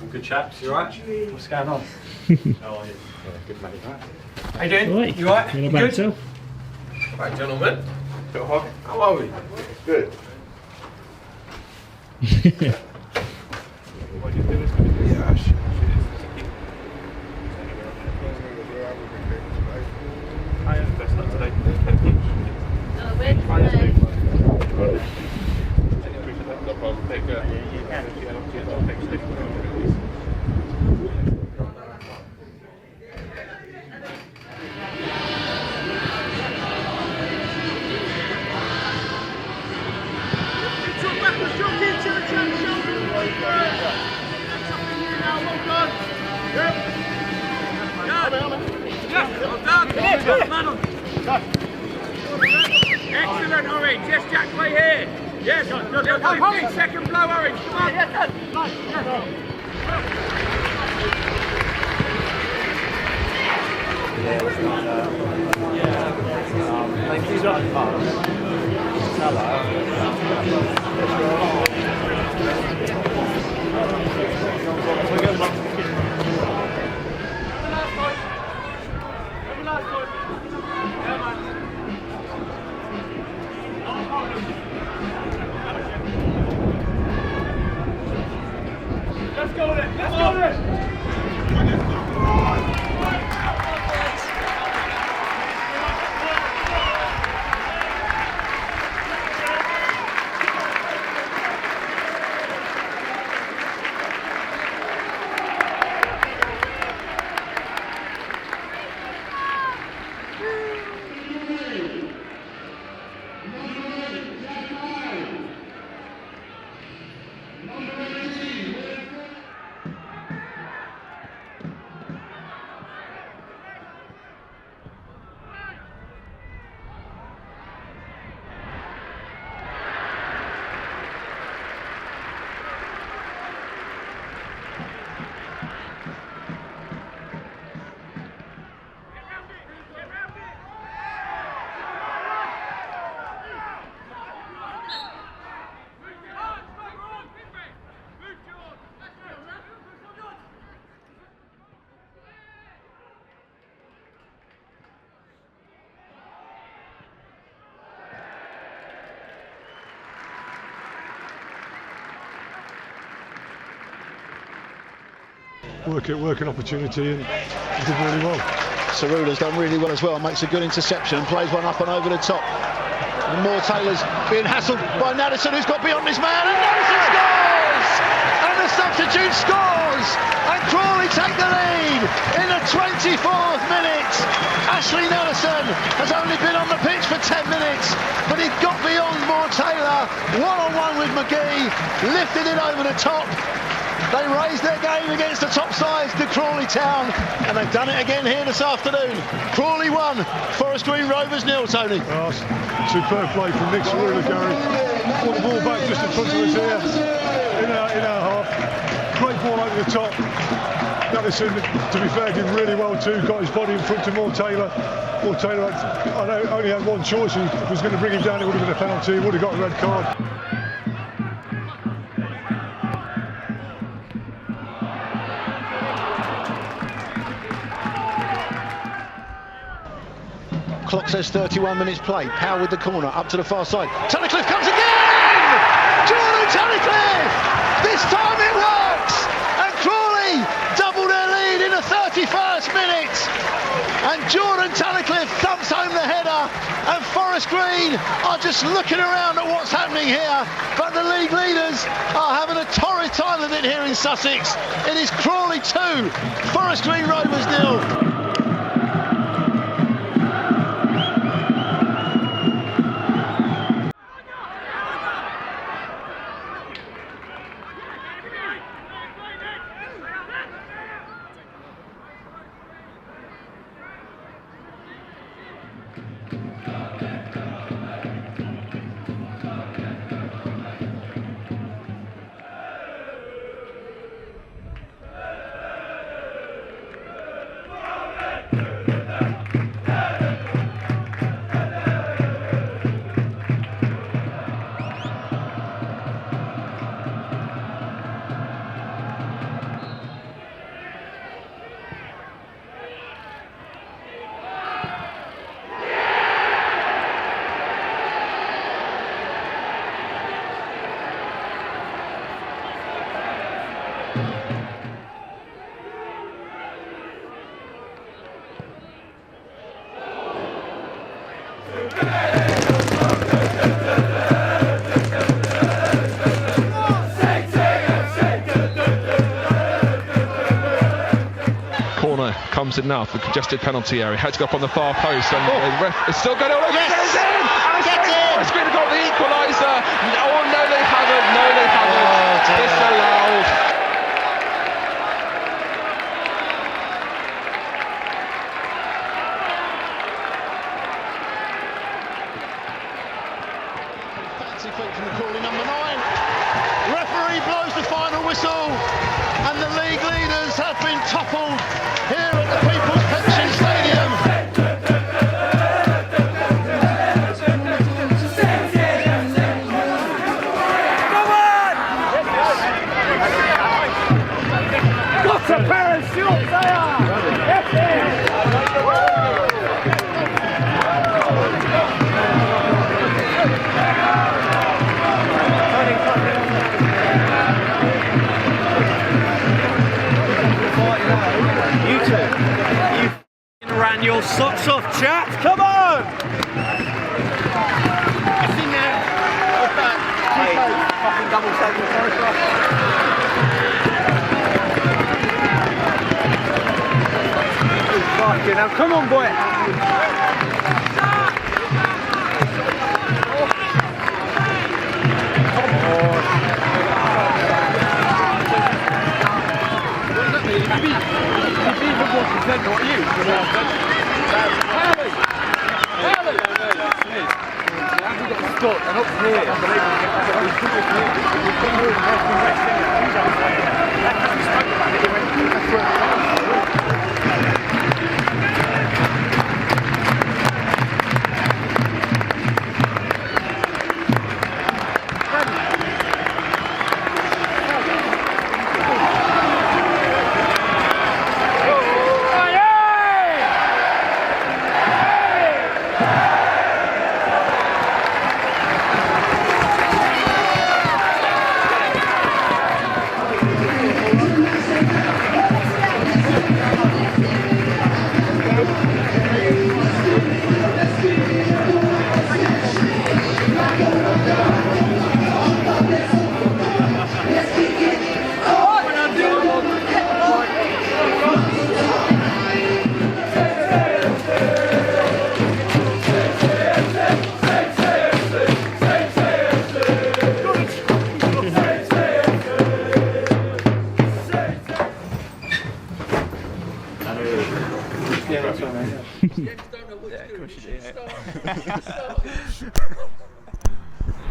All good chaps, you alright? What's going on? How are you? Good mate, right? How you doing? Right. You alright? You about yourself? Right, gentlemen. How are we? Good. Yeah, shit. Best luck today. No problem. Take care. Excellent, Orange. Yes, Jack, play here. Yes, good. 15 second blow, Orange. Come on. Yes, Let's go then. Let's go then. Working opportunity and he did really well. Cerula's done really well as well, makes a good interception and plays one up and over the top. And Moore Taylor's being hassled by Nadesan, who's got beyond his man, and Nadesan scores! And the substitute scores! And Crawley take the lead in the 24th minute. Ashley Nadesan has only been on the pitch for 10 minutes, but he got beyond Moore Taylor, one-on-one with McGee, lifted it over the top. They raised their game against the top sides to Crawley Town, and they've done it again here this afternoon. Crawley 1, Forest Green Rovers 0, Tony. Oh, superb play from Nick Cerula, Gary. Put the ball back just in front of us here, in our half. Great ball over the top. Nadesan, to be fair, did really well too. Got his body in front of Moore Taylor. Moore Taylor only had one choice. He was going to bring him down, it would have been a penalty. He would have got a red card. Clock says 31 minutes play. Power with the corner, up to the far side. Tunnicliffe comes again! Jordan Tunnicliffe! This time it works! And Crawley double their lead in the 31st minute! And Jordan Tunnicliffe thumps home the header, and Forest Green are just looking around at what's happening here, but the league leaders are having a torrid time of it here in Sussex. It is Crawley 2, Forest Green Rovers 0. Corner comes in now for congested penalty area. Had to go up on the far post, and the ref is still going on. Yes! It's in! And Forest Green have got the equaliser. Oh no, they haven't. No, they haven't. Disallowed. Fancy feet from the Crawley number 9. Referee blows the final whistle, and the league leaders have been toppled here at the People's Pension Stadium. What a pair of shorts they are! You two, you ran your socks off, chat. Come on! It's in there. What's that? Hey, fucking double second Forest Fucking hell, come on, boy.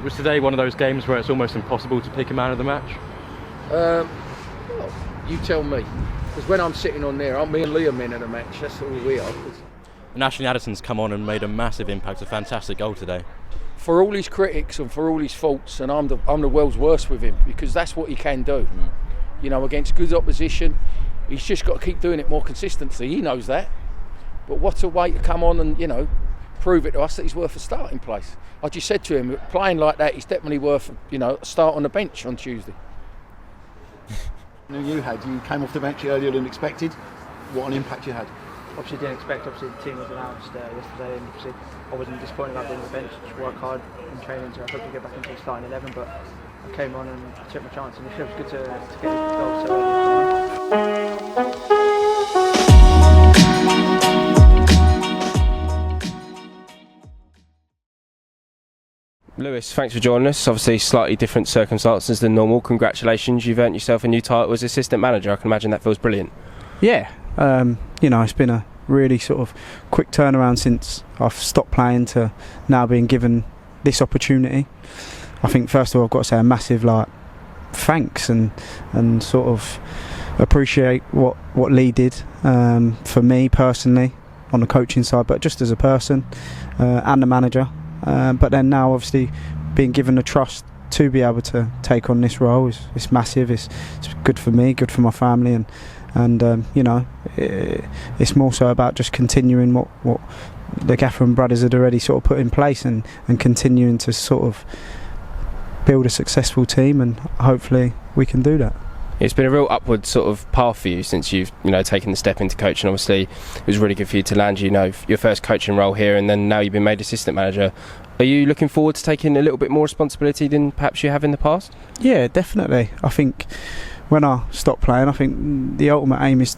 Was today one of those games where it's almost impossible to pick a man of the match? Well, you tell me. Because when I'm sitting on there, me and Lee are men of the match. That's all we are. And Ashley Addison's come on and made a massive impact, a fantastic goal today. For all his critics and for all his faults, and I'm the world's worst with him, because that's what he can do. You know, against good opposition, he's just got to keep doing it more consistently. He knows that. But what a way to come on and, you know, prove it to us that he's worth a starting place. I just said to him, playing like that, he's definitely worth, you know, a start on the bench on Tuesday. You came off the bench earlier than expected. What an impact you had. Obviously didn't expect, the team was announced yesterday, and obviously I wasn't disappointed about being on the bench. Just work hard in training to hopefully get back into the starting 11, but I came on and I took my chance, and it feels good to get the goal so early. Lewis, thanks for joining us. Obviously slightly different circumstances than normal. Congratulations, you've earned yourself a new title as assistant manager. I can imagine that feels brilliant. Yeah, you know, it's been a really sort of quick turnaround since I've stopped playing to now being given this opportunity. I think first of all I've got to say a massive thanks and sort of appreciate what Lee did for me personally on the coaching side, but just as a person and the manager. But then now obviously being given the trust to be able to take on this role is massive. It's good for me, good for my family, and you know, it's more so about just continuing what the Gaffer and brothers had already sort of put in place and continuing to sort of build a successful team, and hopefully we can do that. It's been a real upward sort of path for you since you've taken the step into coaching. Obviously, it was really good for you to land your first coaching role here, and then now you've been made assistant manager. Are you looking forward to taking a little bit more responsibility than perhaps you have in the past? Yeah, definitely. I think when I stopped playing, I think the ultimate aim is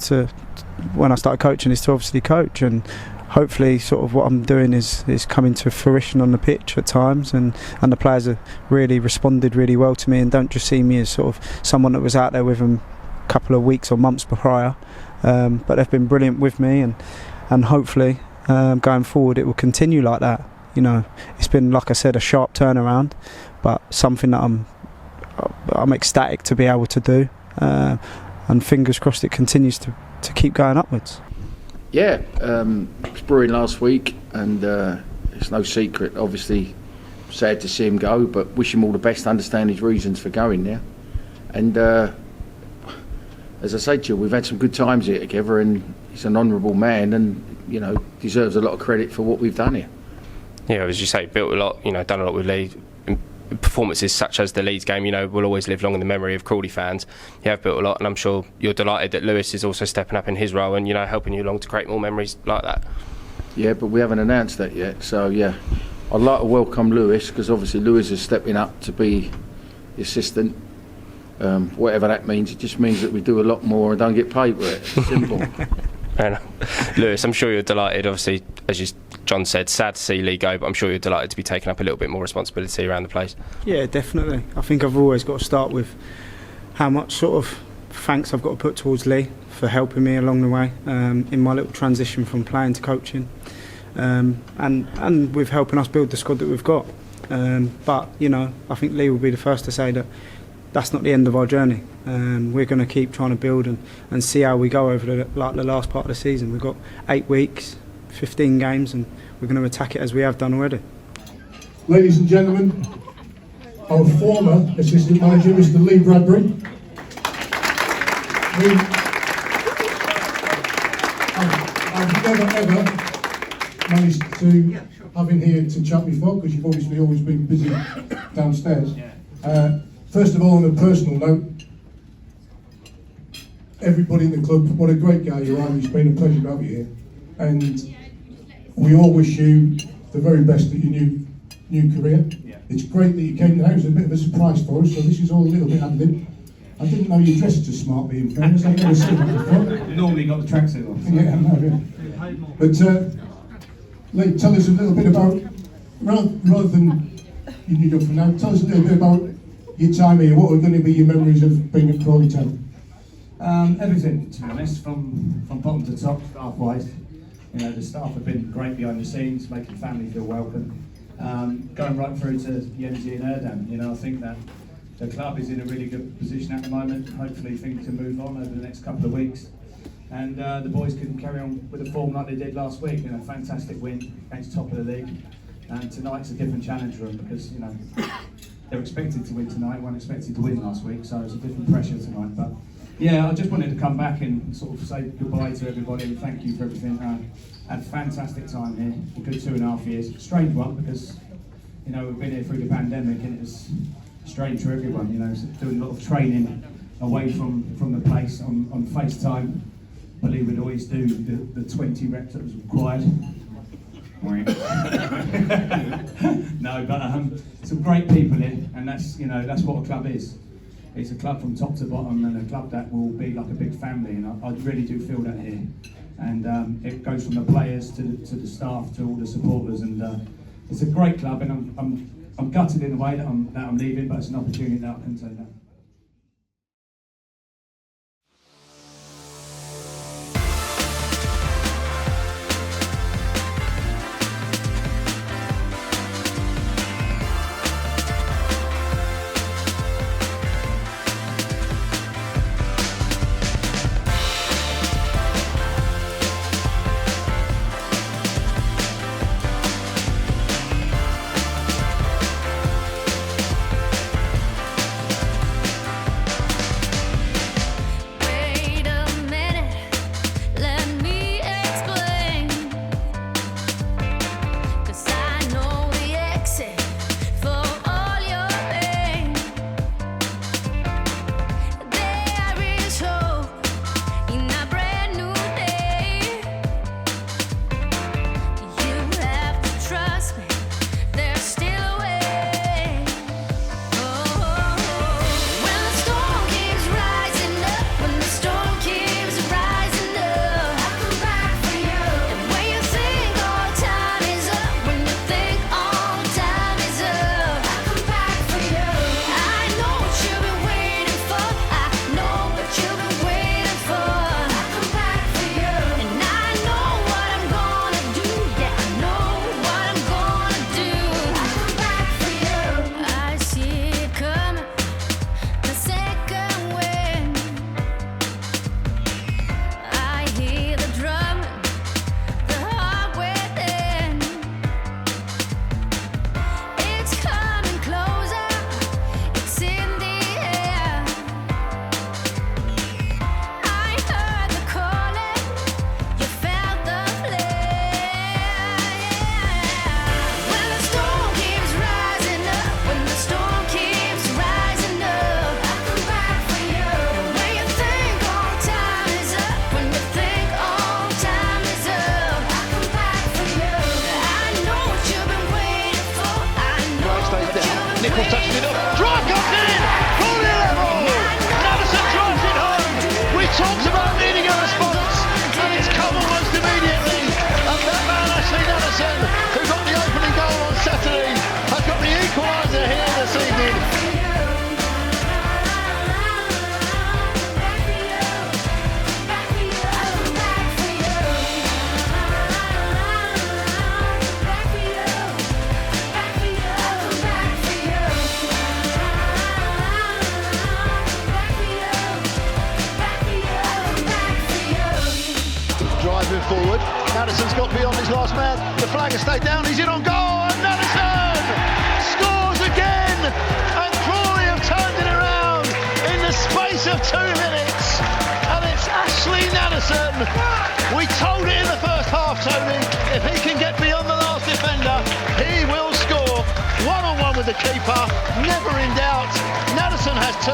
when I started coaching, is to obviously coach, and hopefully sort of what I'm doing is coming to fruition on the pitch at times, and the players have really responded really well to me and don't just see me as sort of someone that was out there with them a couple of weeks or months prior, but they've been brilliant with me, and hopefully going forward it will continue like that. It's been, like I said, a sharp turnaround, but something that I'm ecstatic to be able to do, and fingers crossed it continues to keep going upwards. Yeah, it was brewing last week, and it's no secret. Obviously, sad to see him go, but wish him all the best. Understand his reasons for going there, and as I say to you, we've had some good times here together, and he's an honourable man, and deserves a lot of credit for what we've done here. Yeah, as you say, built a lot. Done a lot with Lee. Performances such as the Leeds game, will always live long in the memory of Crawley fans. You have built a lot, and I'm sure you're delighted that Lewis is also stepping up in his role and helping you along to create more memories like that. Yeah, but we haven't announced that yet. So yeah, I'd like to welcome Lewis, because obviously Lewis is stepping up to be the assistant. Whatever that means, it just means that we do a lot more and don't get paid for it. It's simple. Fair enough. Lewis, I'm sure you're delighted. Obviously, as John said, sad to see Lee go, but I'm sure you're delighted to be taking up a little bit more responsibility around the place. Yeah, definitely. I think I've always got to start with how much sort of thanks I've got to put towards Lee for helping me along the way in my little transition from playing to coaching, and with helping us build the squad that we've got. But I think Lee will be the first to say that that's not the end of our journey. We're going to keep trying to build and see how we go over the last part of the season. We've got 8 weeks, 15 games, and we're going to attack it as we have done already. Ladies and gentlemen, our former assistant manager, Mr. Lee Bradbury. I've never ever managed to have him here to chat before, because you've obviously always been busy downstairs. First of all, on a personal note, everybody in the club, what a great guy you are. It's been a pleasure to have you here, and we all wish you the very best at your new career. It's great that you came down. It was a bit of a surprise for us, so this is all a little bit ad-lib. I didn't know you dressed as smartly, in fairness. I've never seen that before. Normally got the tracksuit on. So. Yeah, I know, yeah. But Lee, tell us a little bit about, rather than you need up for now, tell us a little bit about your time here. What are going to be your memories of being at Crawley Town? Everything, to be honest, from bottom to top, staff-wise. The staff have been great behind the scenes, making the family feel welcome. Going right through to Yenzi and Erdem, I think that the club is in a really good position at the moment. Hopefully things can move on over the next couple of weeks, and the boys can carry on with the form like they did last week. Fantastic win against top of the league, and tonight's a different challenge for them, because they're expected to win tonight, weren't expected to win last week, so it's a different pressure tonight. But yeah, I just wanted to come back and sort of say goodbye to everybody and thank you for everything. Had a fantastic time here, a good 2.5 years. Strange one, because we've been here through the pandemic, and it was strange for everyone. Doing a lot of training away from the place on FaceTime. Billy would always do the 20 reps that was required. No, but some great people here, and that's what a club is. It's a club from top to bottom, and a club that will be like a big family, and I really do feel that here. And it goes from the players to the staff to all the supporters, and it's a great club. And I'm gutted in a way that I'm leaving, but it's an opportunity that I can take that. forward. Addison's got beyond his last man. The flag has stayed down. He's in on goal. And Addison scores again. And Crawley have turned it around in the space of 2 minutes. And it's Ashley Addison. We told it in the first half, Tony. If he can get beyond the last defender, he will score. 1-on-1 with the keeper. Never in doubt. Addison has 2.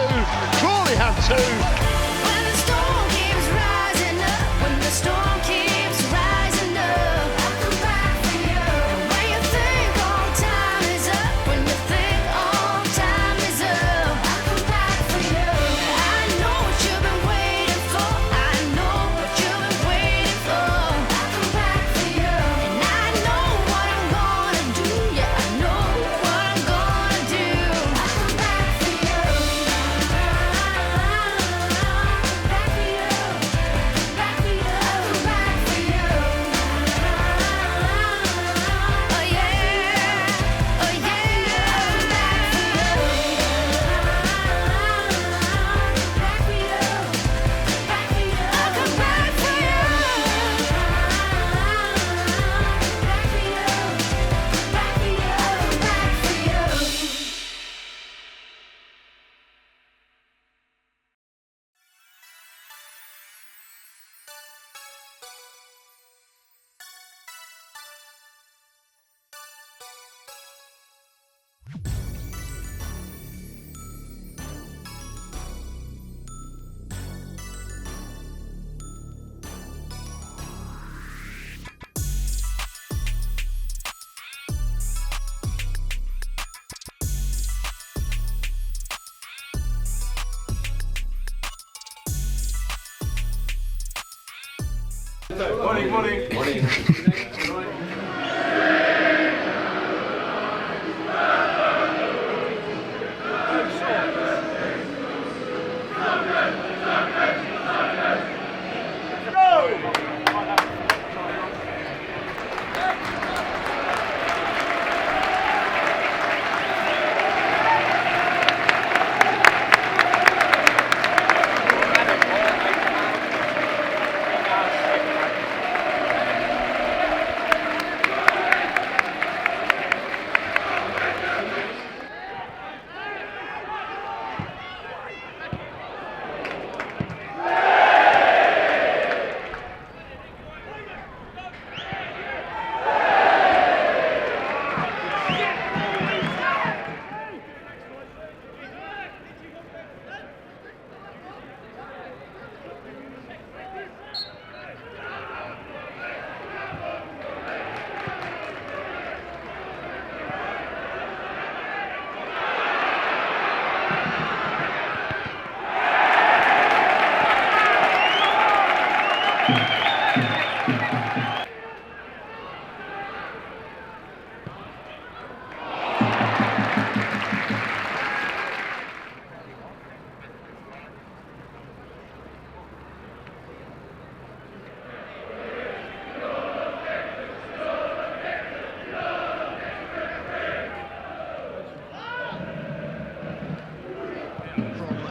Crawley have 2. When the storm keeps rising up, when the storm keeps rising up, I'll come back for you. And when you think all time is up, when you think all time is up, I'll come back for you. I know what you've been waiting for. I know what you've been waiting for. I'll come back for you. And I know what I'm gonna do. Yeah, I know what I'm gonna do. I'll come back for you. Morning.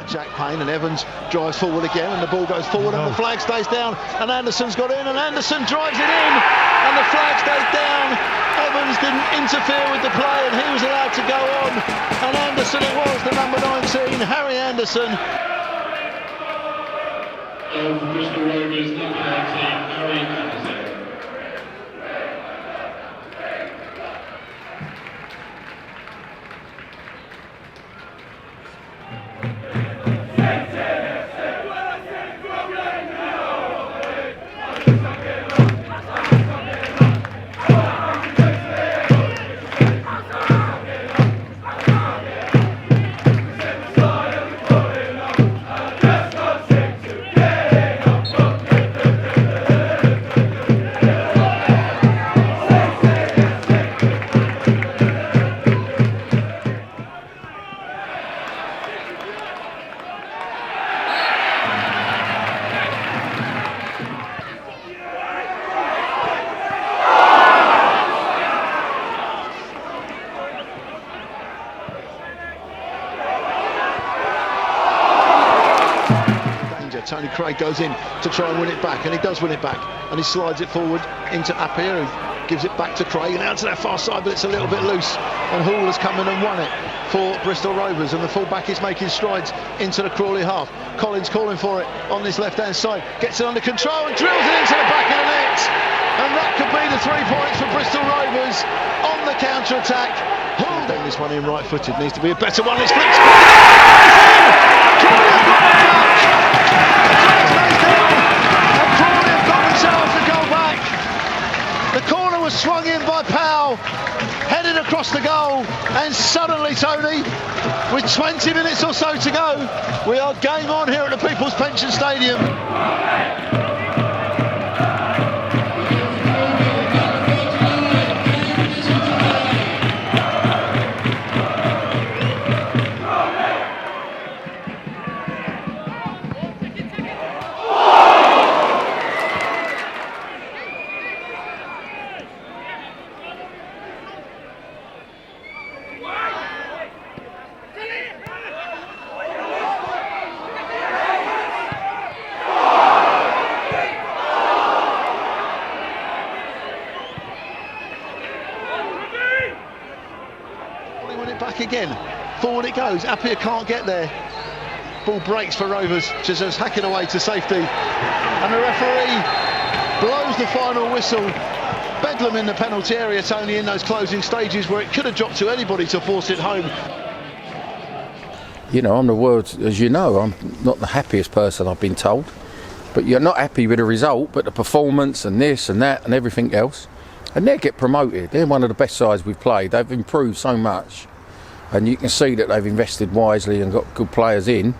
Jack Payne, and Evans drives forward again, and the ball goes forward, and the flag stays down, and Anderson's got in, and Anderson drives it in, and the flag stays down. Evans didn't interfere with the play, and he was allowed to go on, and Anderson it was, the number 19, Harry Anderson. Bristol Rovers, number 19, Harry Anderson. Tony Craig goes in to try and win it back, and he does win it back, and he slides it forward into Appiah, who gives it back to Craig, and out to that far side, but it's a little bit loose, and Hall has come in and won it for Bristol Rovers, and the full-back is making strides into the Crawley half. Collins calling for it on this left-hand side, gets it under control and drills it into the back of the net, and that could be the 3 points for Bristol Rovers on the counter-attack. Hall down this one in right-footed, needs to be a better one. It's flicked. Crawley have got it back. And Crawley have got themselves the goal back. The corner was swung in by Powell, headed across the goal, and suddenly, Tony, with 20 minutes or so to go, we are game on here at the People's Pension Stadium. Back again, forward it goes. Appiah can't get there. Ball breaks for Rovers, just as hacking away to safety, and the referee blows the final whistle. Bedlam in the penalty area, Tony, in those closing stages where it could have dropped to anybody to force it home. You know, I'm the world's, as you know, I'm not the happiest person, I've been told, but you're not happy with the result, but the performance and this and that and everything else, and they get promoted. They're one of the best sides we've played. They've improved so much. And you can see that they've invested wisely and got good players in,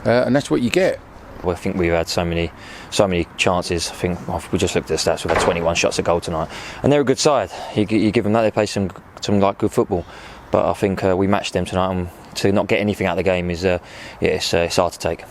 and that's what you get. Well, I think we've had so many chances. I think we just looked at the stats. We've had 21 shots at goal tonight, and they're a good side. You give them that, they play some like good football. But I think we matched them tonight, and to not get anything out of the game is it's hard to take.